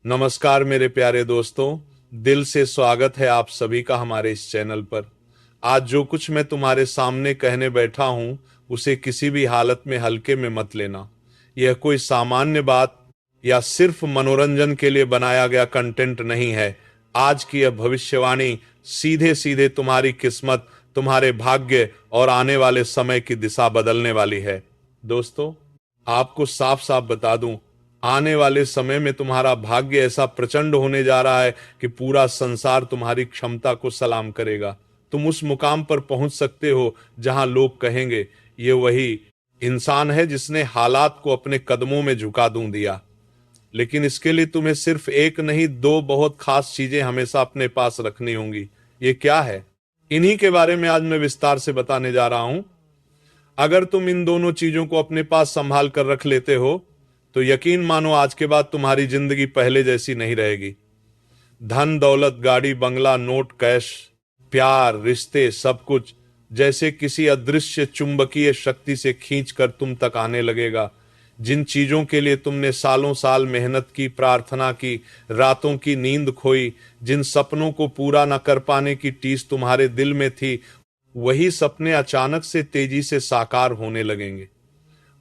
नमस्कार मेरे प्यारे दोस्तों। दिल से स्वागत है आप सभी का हमारे इस चैनल पर। आज जो कुछ मैं तुम्हारे सामने कहने बैठा हूं उसे किसी भी हालत में हल्के में मत लेना। यह कोई सामान्य बात या सिर्फ मनोरंजन के लिए बनाया गया कंटेंट नहीं है। आज की यह भविष्यवाणी सीधे सीधे तुम्हारी किस्मत, तुम्हारे भाग्य और आने वाले समय की दिशा बदलने वाली है। दोस्तों, आपको साफ साफ बता दूं, आने वाले समय में तुम्हारा भाग्य ऐसा प्रचंड होने जा रहा है कि पूरा संसार तुम्हारी क्षमता को सलाम करेगा। तुम उस मुकाम पर पहुंच सकते हो जहां लोग कहेंगे, ये वही इंसान है जिसने हालात को अपने कदमों में झुका दूं दिया। लेकिन इसके लिए तुम्हें सिर्फ एक नहीं, दो बहुत खास चीजें हमेशा अपने पास रखनी होंगी। ये क्या है, इन्हीं के बारे में आज मैं विस्तार से बताने जा रहा हूं। अगर तुम इन दोनों चीजों को अपने पास संभाल कर रख लेते हो तो यकीन मानो आज के बाद तुम्हारी जिंदगी पहले जैसी नहीं रहेगी। धन दौलत, गाड़ी बंगला, नोट, कैश, प्यार, रिश्ते, सब कुछ जैसे किसी अदृश्य चुंबकीय शक्ति से खींचकर तुम तक आने लगेगा। जिन चीजों के लिए तुमने सालों साल मेहनत की, प्रार्थना की, रातों की नींद खोई, जिन सपनों को पूरा न कर पाने की टीस तुम्हारे दिल में थी, वही सपने अचानक से तेजी से साकार होने लगेंगे।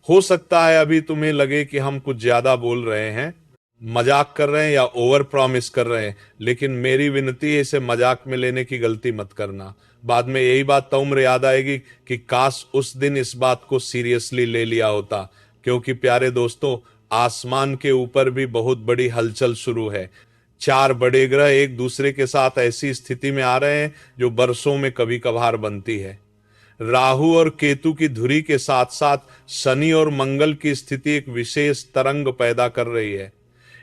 हो सकता है अभी तुम्हें लगे कि हम कुछ ज्यादा बोल रहे हैं, मजाक कर रहे हैं या ओवर प्रॉमिस कर रहे हैं, लेकिन मेरी विनती है, इसे मजाक में लेने की गलती मत करना। बाद में यही बात तउम्र याद आएगी कि काश उस दिन इस बात को सीरियसली ले लिया होता। क्योंकि प्यारे दोस्तों, आसमान के ऊपर भी बहुत बड़ी हलचल शुरू है। चार बड़े ग्रह एक दूसरे के साथ ऐसी स्थिति में आ रहे हैं जो बरसों में कभी कभार बनती है। राहु और केतु की धुरी के साथ साथ शनि और मंगल की स्थिति एक विशेष तरंग पैदा कर रही है।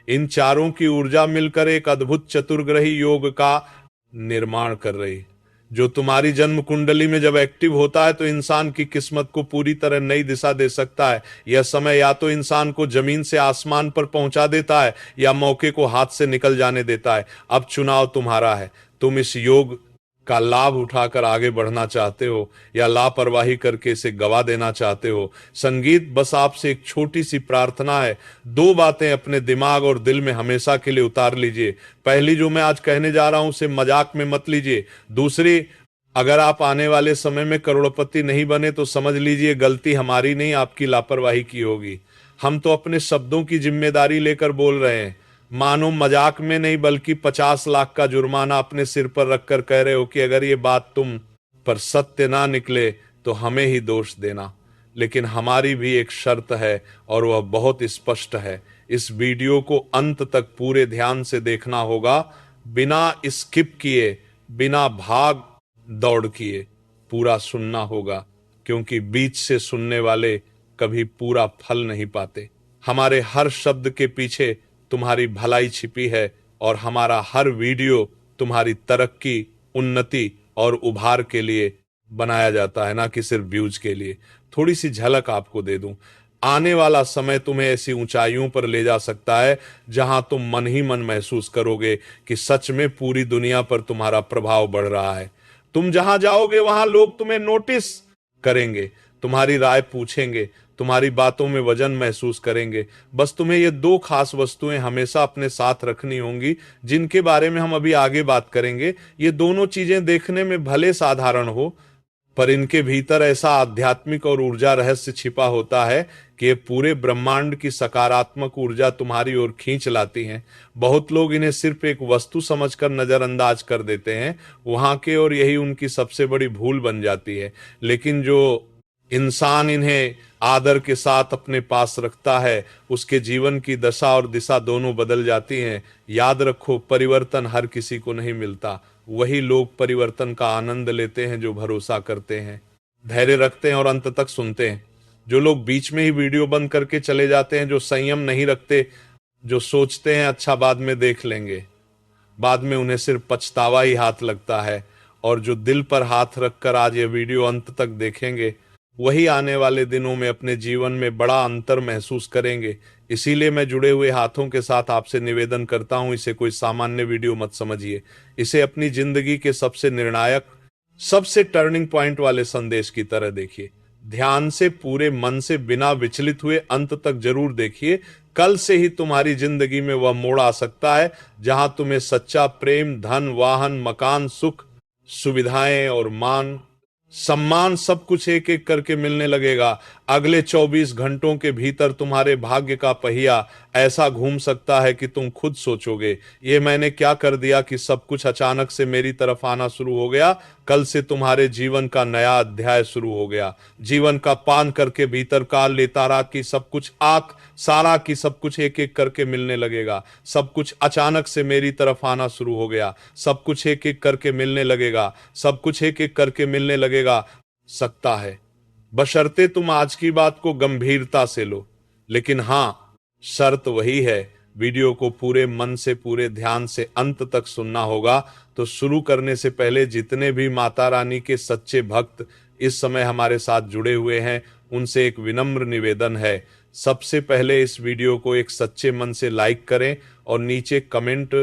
इन चारों की ऊर्जा मिलकर एक अद्भुत चतुर्ग्रही योग का निर्माण कर रही है, जो तुम्हारी जन्म कुंडली में जब एक्टिव होता है तो इंसान की किस्मत को पूरी तरह नई दिशा दे सकता है। यह समय या तो इंसान को जमीन से आसमान पर पहुंचा देता है या मौके को हाथ से निकल जाने देता है। अब चुनाव तुम्हारा है। तुम इस योग का लाभ उठाकर आगे बढ़ना चाहते हो या लापरवाही करके इसे गवा देना चाहते हो। संगीत बस आपसे एक छोटी सी प्रार्थना है। दो बातें अपने दिमाग और दिल में हमेशा के लिए उतार लीजिए। पहली, जो मैं आज कहने जा रहा हूं उसे मजाक में मत लीजिए। दूसरी, अगर आप आने वाले समय में करोड़पति नहीं बने तो समझ लीजिए गलती हमारी नहीं, आपकी लापरवाही की होगी। हम तो अपने शब्दों की जिम्मेदारी लेकर बोल रहे हैं। मानो मजाक में नहीं बल्कि 50 लाख का जुर्माना अपने सिर पर रखकर कह रहे हो कि अगर ये बात तुम पर सत्य ना निकले तो हमें ही दोष देना। लेकिन हमारी भी एक शर्त है और वह बहुत स्पष्ट है। इस वीडियो को अंत तक पूरे ध्यान से देखना होगा, बिना स्किप किए, बिना भाग दौड़ किए पूरा सुनना होगा, क्योंकि बीच से सुनने वाले कभी पूरा फल नहीं पाते। हमारे हर शब्द के पीछे तुम्हारी भलाई छिपी है और हमारा हर वीडियो तुम्हारी तरक्की, उन्नति और उभार के लिए बनाया जाता है, ना कि सिर्फ व्यूज के लिए। थोड़ी सी झलक आपको दे दूं, आने वाला समय तुम्हें ऐसी ऊंचाइयों पर ले जा सकता है जहां तुम मन ही मन महसूस करोगे कि सच में पूरी दुनिया पर तुम्हारा प्रभाव बढ़ रहा है। तुम जहां जाओगे वहां लोग तुम्हें नोटिस करेंगे, तुम्हारी राय पूछेंगे, तुम्हारी बातों में वजन महसूस करेंगे। बस तुम्हें ये दो खास वस्तुएं हमेशा अपने साथ रखनी होंगी, जिनके बारे में हम अभी आगे बात करेंगे। ये दोनों चीजें देखने में भले साधारण हो, पर इनके भीतर ऐसा आध्यात्मिक और ऊर्जा रहस्य छिपा होता है कि ये पूरे ब्रह्मांड की सकारात्मक ऊर्जा तुम्हारी ओर खींच लाती हैं। बहुत लोग इन्हें सिर्फ एक वस्तु समझकर नजरअंदाज कर देते हैं वहां के, और यही उनकी सबसे बड़ी भूल बन जाती है। लेकिन जो इंसान इन्हें आदर के साथ अपने पास रखता है, उसके जीवन की दशा और दिशा दोनों बदल जाती हैं। याद रखो, परिवर्तन हर किसी को नहीं मिलता। वही लोग परिवर्तन का आनंद लेते हैं जो भरोसा करते हैं, धैर्य रखते हैं और अंत तक सुनते हैं। जो लोग बीच में ही वीडियो बंद करके चले जाते हैं, जो संयम नहीं रखते, जो सोचते हैं अच्छा बाद में देख लेंगे, बाद में उन्हें सिर्फ पछतावा ही हाथ लगता है। और जो दिल पर हाथ रखकर आज ये वीडियो अंत तक देखेंगे, वही आने वाले दिनों में अपने जीवन में बड़ा अंतर महसूस करेंगे। इसीलिए मैं जुड़े हुए हाथों के साथ आपसे निवेदन करता हूं, इसे कोई सामान्य वीडियो मत समझिए। इसे अपनी जिंदगी के सबसे निर्णायक, सबसे टर्निंग पॉइंट वाले संदेश की तरह देखिए। ध्यान से, पूरे मन से, बिना विचलित हुए अंत तक जरूर देखिए। कल से ही तुम्हारी जिंदगी में वह मोड़ आ सकता है जहां तुम्हें सच्चा प्रेम, धन, वाहन, मकान, सुख, सुविधाएं और मान सम्मान सब कुछ एक एक करके मिलने लगेगा। अगले 24 घंटों के भीतर तुम्हारे भाग्य का पहिया ऐसा घूम सकता है कि तुम खुद सोचोगे, ये मैंने क्या कर दिया कि सब कुछ अचानक से मेरी तरफ आना शुरू हो गया। कल से तुम्हारे जीवन का नया अध्याय शुरू हो गया। जीवन का पान करके भीतर का लेता रहा कि सब कुछ आंख सारा की सब कुछ एक एक करके मिलने लगेगा। सब कुछ अचानक से मेरी तरफ आना शुरू हो गया। सब कुछ एक एक करके मिलने लगेगा। सब कुछ एक एक करके मिलने लगेगा सकता है, बशर्ते तुम आज की बात को गंभीरता से लो। लेकिन हां, शर्त वही है, वीडियो को पूरे मन से, पूरे ध्यान से अंत तक सुनना होगा। तो शुरू करने से पहले जितने भी माता रानी के सच्चे भक्त इस समय हमारे साथ जुड़े हुए हैं, उनसे एक विनम्र निवेदन है। सबसे पहले इस वीडियो को एक सच्चे मन से लाइक करें और नीचे कमेंट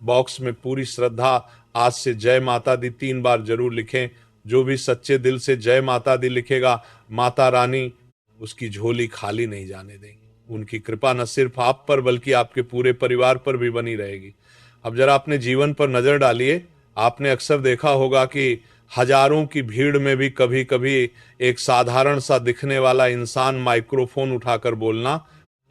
बॉक्स में पूरी श्रद्धा आज से जय माता दी 3 बार जरूर लिखें। जो भी सच्चे दिल से जय माता दी लिखेगा, माता रानी उसकी झोली खाली नहीं जाने देंगी। उनकी कृपा न सिर्फ आप पर बल्कि आपके पूरे परिवार पर भी बनी रहेगी। अब जरा अपने जीवन पर नजर डालिए। आपने अक्सर देखा होगा कि हजारों की भीड़ में भी कभी कभी एक साधारण सा दिखने वाला इंसान माइक्रोफोन उठाकर बोलना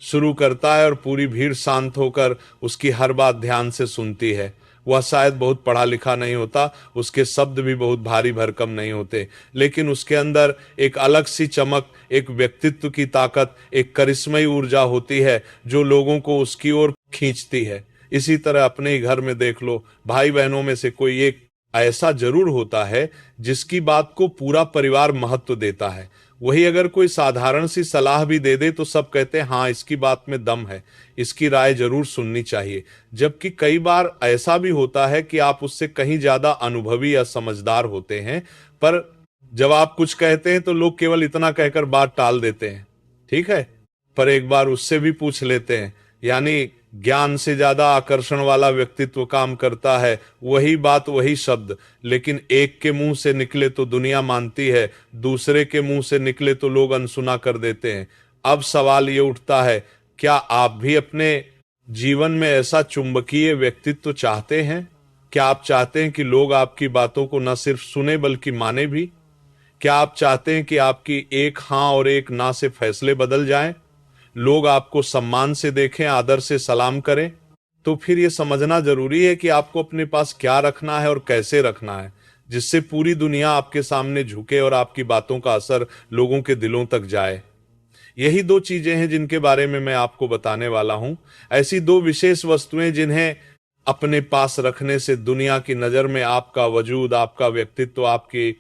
शुरू करता है और पूरी भीड़ शांत होकर उसकी हर बात ध्यान से सुनती है। वह शायद बहुत पढ़ा लिखा नहीं होता, उसके शब्द भी बहुत भारी भरकम नहीं होते, लेकिन उसके अंदर एक अलग सी चमक, एक व्यक्तित्व की ताकत, एक करिश्मई ऊर्जा होती है जो लोगों को उसकी ओर खींचती है। इसी तरह अपने ही घर में देख लो, भाई बहनों में से कोई एक ऐसा जरूर होता है जिसकी बात को पूरा परिवार महत्व देता है। वही अगर कोई साधारण सी सलाह भी दे दे तो सब कहते हैं हाँ, इसकी बात में दम है, इसकी राय जरूर सुननी चाहिए। जबकि कई बार ऐसा भी होता है कि आप उससे कहीं ज्यादा अनुभवी या समझदार होते हैं, पर जब आप कुछ कहते हैं तो लोग केवल इतना कहकर बात टाल देते हैं, ठीक है, पर एक बार उससे भी पूछ लेते हैं। यानी ज्ञान से ज्यादा आकर्षण वाला व्यक्तित्व काम करता है। वही बात, वही शब्द, लेकिन एक के मुंह से निकले तो दुनिया मानती है, दूसरे के मुंह से निकले तो लोग अनसुना कर देते हैं। अब सवाल ये उठता है, क्या आप भी अपने जीवन में ऐसा चुंबकीय व्यक्तित्व चाहते हैं? क्या आप चाहते हैं कि लोग आपकी बातों को न सिर्फ सुने बल्कि माने भी? क्या आप चाहते हैं कि आपकी एक हाँ और एक ना से फैसले बदल जाएं? लोग आपको सम्मान से देखें, आदर से सलाम करें? तो फिर यह समझना जरूरी है कि आपको अपने पास क्या रखना है और कैसे रखना है, जिससे पूरी दुनिया आपके सामने झुके और आपकी बातों का असर लोगों के दिलों तक जाए। यही 2 चीजें हैं जिनके बारे में मैं आपको बताने वाला हूं। ऐसी 2 विशेष वस्तुएं जिन्हें अपने पास रखने से दुनिया की नजर में आपका वजूद, आपका व्यक्तित्व, आपकी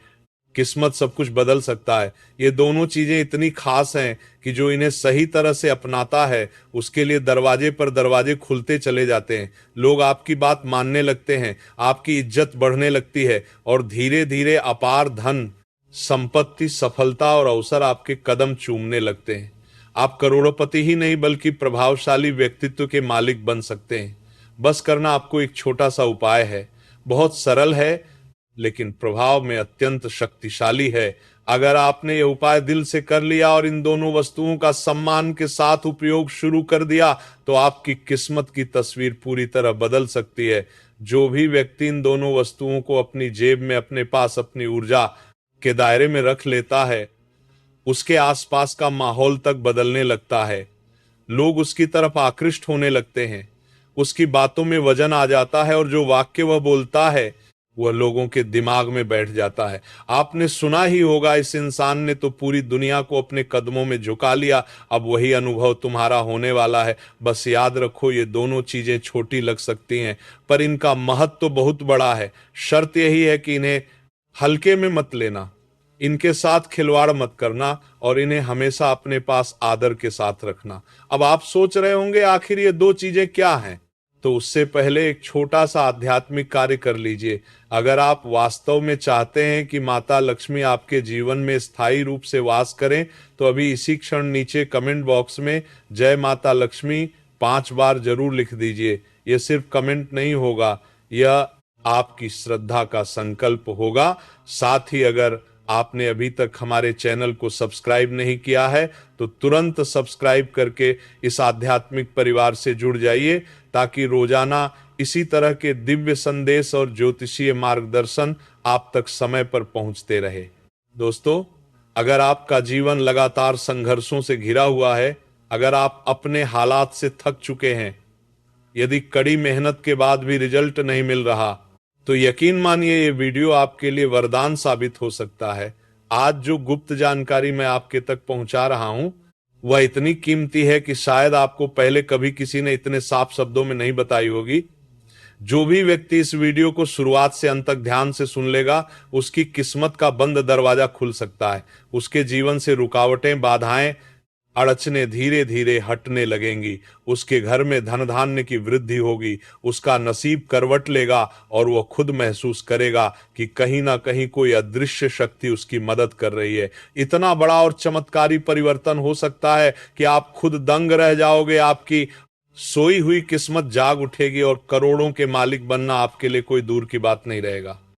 किस्मत सब कुछ बदल सकता है। ये दोनों चीजें इतनी खास हैं कि जो इन्हें सही तरह से अपनाता है उसके लिए दरवाजे पर दरवाजे खुलते चले जाते हैं। लोग आपकी बात मानने लगते हैं, आपकी इज्जत बढ़ने लगती है और धीरे धीरे अपार धन, संपत्ति, सफलता और अवसर आपके कदम चूमने लगते हैं। आप करोड़पति ही नहीं बल्कि प्रभावशाली व्यक्तित्व के मालिक बन सकते हैं। बस करना आपको एक छोटा सा उपाय है, बहुत सरल है लेकिन प्रभाव में अत्यंत शक्तिशाली है। अगर आपने यह उपाय दिल से कर लिया और इन दोनों वस्तुओं का सम्मान के साथ उपयोग शुरू कर दिया तो आपकी किस्मत की तस्वीर पूरी तरह बदल सकती है। जो भी व्यक्ति इन दोनों वस्तुओं को अपनी जेब में, अपने पास, अपनी ऊर्जा के दायरे में रख लेता है, उसके आसपास का माहौल तक बदलने लगता है। लोग उसकी तरफ आकृष्ट होने लगते हैं, उसकी बातों में वजन आ जाता है और जो वाक्य वह बोलता है वह लोगों के दिमाग में बैठ जाता है। आपने सुना ही होगा, इस इंसान ने तो पूरी दुनिया को अपने कदमों में झुका लिया। अब वही अनुभव तुम्हारा होने वाला है। बस याद रखो, ये दोनों चीजें छोटी लग सकती हैं पर इनका महत्व तो बहुत बड़ा है। शर्त यही है कि इन्हें हल्के में मत लेना, इनके साथ खिलवाड़ मत करना और इन्हें हमेशा अपने पास आदर के साथ रखना। अब आप सोच रहे होंगे आखिर ये 2 चीजें क्या हैं? तो उससे पहले एक छोटा सा आध्यात्मिक कार्य कर लीजिए। अगर आप वास्तव में चाहते हैं कि माता लक्ष्मी आपके जीवन में स्थायी रूप से वास करें तो अभी इसी क्षण नीचे कमेंट बॉक्स में जय माता लक्ष्मी 5 बार जरूर लिख दीजिए। यह सिर्फ कमेंट नहीं होगा, यह आपकी श्रद्धा का संकल्प होगा। साथ ही अगर आपने अभी तक हमारे चैनल को सब्सक्राइब नहीं किया है तो तुरंत सब्सक्राइब करके इस आध्यात्मिक परिवार से जुड़ जाइए, ताकि रोजाना इसी तरह के दिव्य संदेश और ज्योतिषीय मार्गदर्शन आप तक समय पर पहुंचते रहे। दोस्तों, अगर आपका जीवन लगातार संघर्षों से घिरा हुआ है, अगर आप अपने हालात से थक चुके हैं, यदि कड़ी मेहनत के बाद भी रिजल्ट नहीं मिल रहा, तो यकीन मानिए ये वीडियो आपके लिए वरदान साबित हो सकता है। आज जो गुप्त जानकारी मैं आपके तक पहुंचा रहा हूं, वह इतनी कीमती है कि शायद आपको पहले कभी किसी ने इतने साफ शब्दों में नहीं बताई होगी। जो भी व्यक्ति इस वीडियो को शुरुआत से अंत तक ध्यान से सुन लेगा, उसकी किस्मत का बंद दरवाजा खुल सकता है। उसके जीवन से रुकावटें, बाधाएं, अड़चने धीरे धीरे हटने लगेंगी। उसके घर में धन धान्य की वृद्धि होगी। उसका नसीब करवट लेगा और वह खुद महसूस करेगा कि कहीं ना कहीं कोई अदृश्य शक्ति उसकी मदद कर रही है। इतना बड़ा और चमत्कारी परिवर्तन हो सकता है कि आप खुद दंग रह जाओगे। आपकी सोई हुई किस्मत जाग उठेगी और करोड़ों के मालिक बनना आपके लिए कोई दूर की बात नहीं रहेगा।